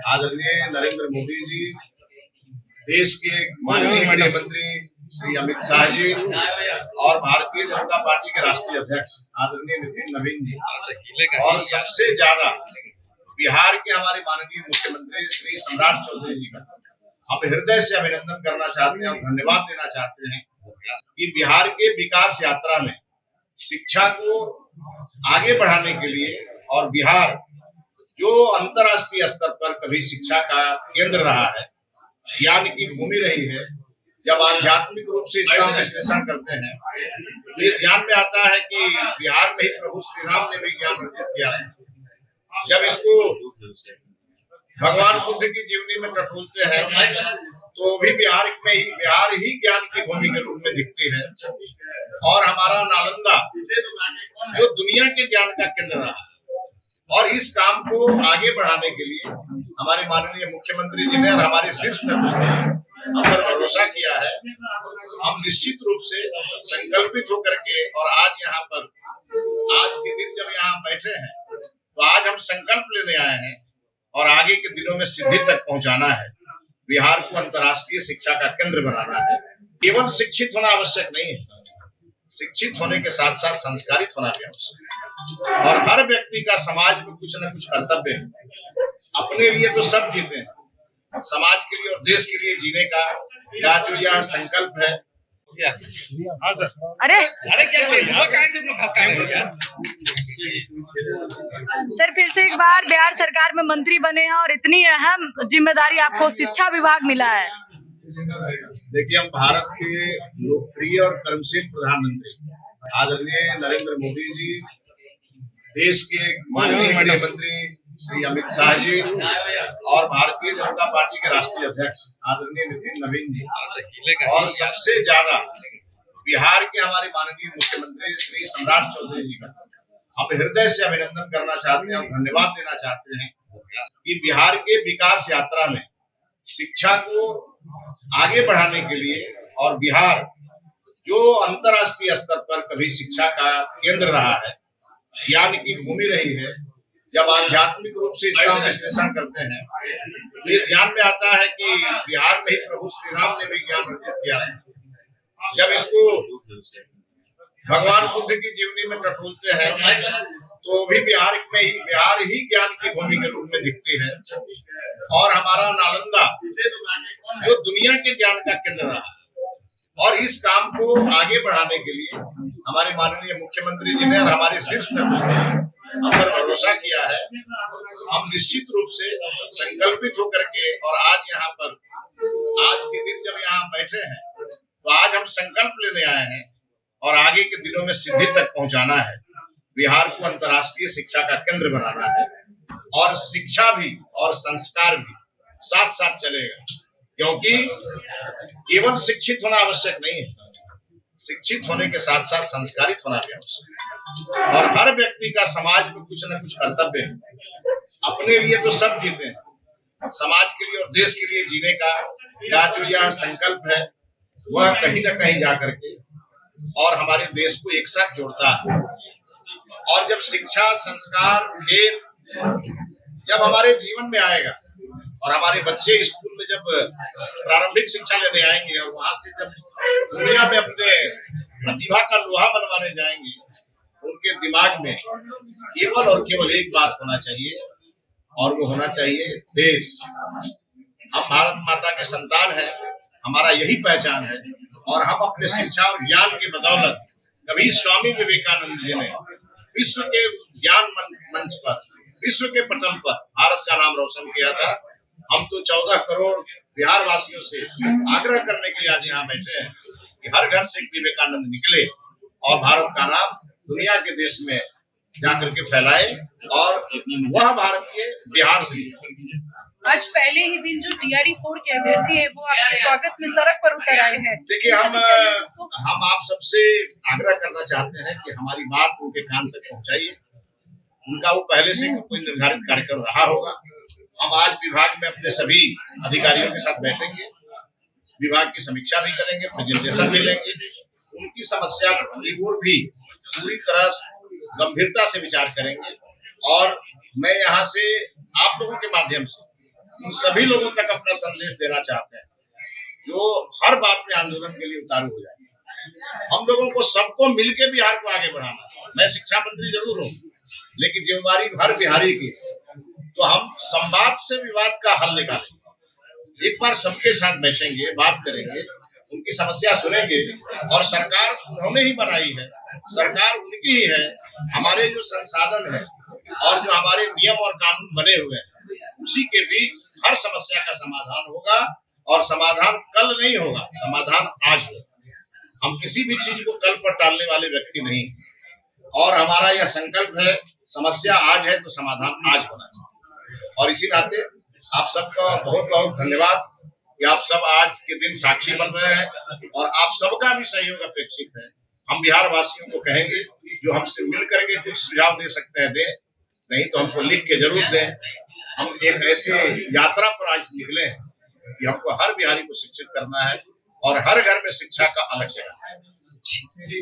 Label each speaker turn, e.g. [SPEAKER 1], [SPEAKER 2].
[SPEAKER 1] आदरणीय नरेंद्र मोदी जी, देश के माननीय गृह मंत्री श्री अमित शाह जी और भारतीय जनता पार्टी के राष्ट्रीय अध्यक्ष आदरणीय नितिन नवीन जी और सबसे ज्यादा बिहार के हमारे माननीय मुख्यमंत्री श्री सम्राट चौधरी जी का हम हृदय से अभिनंदन करना चाहते हैं और धन्यवाद देना चाहते हैं कि बिहार के विकास यात्रा में शिक्षा को आगे बढ़ाने के लिए और बिहार जो अंतर्राष्ट्रीय स्तर पर कभी शिक्षा का केंद्र रहा है, ज्ञान की भूमि रही है, जब आध्यात्मिक रूप से इसका विश्लेषण करते हैं तो ये ध्यान में आता है कि बिहार में ही प्रभु श्री राम ने भी ज्ञान अर्जित किया था। जब इसको भगवान बुद्ध की जीवनी में टटोलते हैं तो भी बिहार ही ज्ञान की भूमि के रूप में दिखती है। और हमारा नालंदा जो दुनिया के ज्ञान का केंद्र रहा है, और इस काम को आगे बढ़ाने के लिए हमारे माननीय मुख्यमंत्री जी ने और हमारे शीर्ष नेतृत्व ने हम पर भरोसा किया है। हम निश्चित रूप से संकल्पित होकर के और आज के दिन जब यहाँ बैठे हैं तो आज हम संकल्प लेने आए हैं और आगे के दिनों में सिद्धि तक पहुंचाना है। बिहार को अंतर्राष्ट्रीय शिक्षा का केंद्र बनाना है। केवल शिक्षित होना आवश्यक नहीं है, शिक्षित होने के साथ साथ संस्कारित होना भी आवश्यक है। और हर व्यक्ति का समाज में कुछ न कुछ कर्तव्य है। अपने लिए तो सब जीते हैं, समाज के लिए और देश के लिए जीने का जो यह संकल्प है। हाँ सर।
[SPEAKER 2] अरे सर, फिर से एक बार बिहार सरकार में मंत्री बने हैं और इतनी अहम जिम्मेदारी आपको शिक्षा विभाग मिला है।
[SPEAKER 1] देखिए, हम भारत के लोकप्रिय और कर्मशील प्रधानमंत्री आदरणीय नरेंद्र मोदी जी, देश के माननीय गृह मंत्री श्री अमित शाह जी और भारतीय जनता पार्टी के राष्ट्रीय अध्यक्ष आदरणीय नितिन नवीन जी और सबसे ज्यादा बिहार के हमारे माननीय मुख्यमंत्री श्री सम्राट चौधरी जी का हम हृदय से अभिनंदन करना चाहते हैं और धन्यवाद देना चाहते हैं कि बिहार के विकास यात्रा में शिक्षा को आगे बढ़ाने के लिए और बिहार जो अंतर्राष्ट्रीय स्तर पर कभी शिक्षा का केंद्र रहा है, ज्ञान की भूमि रही है, जब आध्यात्मिक रूप से इसका विश्लेषण करते हैं तो ये ध्यान में आता है कि बिहार में ही प्रभु श्री राम ने भी ज्ञान अर्जित किया था। जब इसको भगवान बुद्ध की जीवनी में टटोलते हैं तो भी बिहार ही ज्ञान की भूमि के रूप में दिखती है। और हमारा नालंदा जो दुनिया के ज्ञान का केंद्र रहा है, और इस काम को आगे बढ़ाने के लिए हमारे माननीय मुख्यमंत्री जी ने और हमारे शीर्ष नेतृत्व ने हम पर भरोसा किया है। हम निश्चित रूप से संकल्पित होकर के और आज के दिन जब यहाँ बैठे हैं तो आज हम संकल्प लेने आए हैं और आगे के दिनों में सिद्धि तक पहुंचाना है। बिहार को अंतर्राष्ट्रीय शिक्षा का केंद्र बनाना है और शिक्षा भी और संस्कार भी साथ साथ चलेगा, क्योंकि केवल शिक्षित होना आवश्यक नहीं है, शिक्षित होने के साथ साथ संस्कारित होना भी आवश्यक है। और हर व्यक्ति का समाज में कुछ न कुछ कर्तव्य है। अपने लिए तो सब जीते हैं, समाज के लिए और देश के लिए जीने का जो यह संकल्प है वह कहीं न कहीं जाकर के और हमारे देश को एक साथ जोड़ता है। और जब शिक्षा, संस्कार, खेल जब हमारे जीवन में आएगा और हमारे बच्चे स्कूल में जब प्रारंभिक शिक्षा लेने आएंगे और वहां से जब दुनिया में अपने प्रतिभा का लोहा बनवाने जाएंगे, उनके दिमाग में केवल और केवल एक बात होना चाहिए और वो होना चाहिए देश। हम भारत माता के संतान हैं, हमारा यही पहचान है। और हम अपने शिक्षा और ज्ञान की बदौलत कभी स्वामी विवेकानंद जी ने विश्व के ज्ञान मंच पर, विश्व के पटल पर भारत का नाम रोशन किया था। हम तो 14 करोड़ बिहार वासियों से आग्रह करने के लिए आज यहाँ बैठे हैं कि हर घर से विवेकानंद निकले और भारत का नाम दुनिया के देश में जाकर के फैलाए और वह भारतीय बिहार से।
[SPEAKER 3] आज पहले ही दिन जो DRE-4 के अभ्यर्थी है वो आपके स्वागत में सड़क पर उतर आए हैं।
[SPEAKER 1] देखिए, हम आप सबसे आग्रह करना चाहते हैं कि हमारी बात उनके कान तक पहुंचाइए। उनका वो पहले से कोई निर्धारित कार्यक्रम रहा होगा। हम आज विभाग में अपने सभी अधिकारियों के साथ बैठेंगे, विभाग की समीक्षा भी करेंगे, प्रेजेंटेशन भी लेंगे, उनकी समस्या की ओर भी पूरी तरह गंभीरता से विचार करेंगे। और मैं यहाँ से आप लोगों के माध्यम से उन सभी लोगों तक अपना संदेश देना चाहते हैं जो हर बात में आंदोलन के लिए उतारू हो जाए। हम लोगों को सबको मिलकर बिहार को आगे बढ़ाना है। मैं शिक्षा मंत्री जरूर हूँ, लेकिन जिम्मेवारी हर बिहारी की, तो हम संवाद से विवाद का हल निकालेंगे। एक बार सबके साथ बैठेंगे, बात करेंगे, उनकी समस्या सुनेंगे, और सरकार उन्होंने ही बनाई है, सरकार उनकी ही है। हमारे जो संसाधन है और जो हमारे नियम और कानून बने हुए हैं, उसी के बीच हर समस्या का समाधान होगा, और समाधान कल नहीं होगा, समाधान आज होगा। हम किसी भी चीज को कल पर टालने वाले व्यक्ति नहीं, और हमारा यह संकल्प है, समस्या आज है तो समाधान आज होना चाहिए। और इसी नाते आप सबका बहुत बहुत धन्यवाद कि आप सब आज के दिन साक्षी बन रहे हैं, और आप सबका भी सहयोग अपेक्षित है। हम बिहार वासियों को कहेंगे जो हमसे मिल करके कुछ सुझाव दे सकते हैं दें, नहीं तो हमको लिख के जरूर दें। हम एक ऐसे यात्रा पर आज निकले हैं कि हमको हर बिहारी को शिक्षित करना है और हर घर में शिक्षा का अलग जगह है।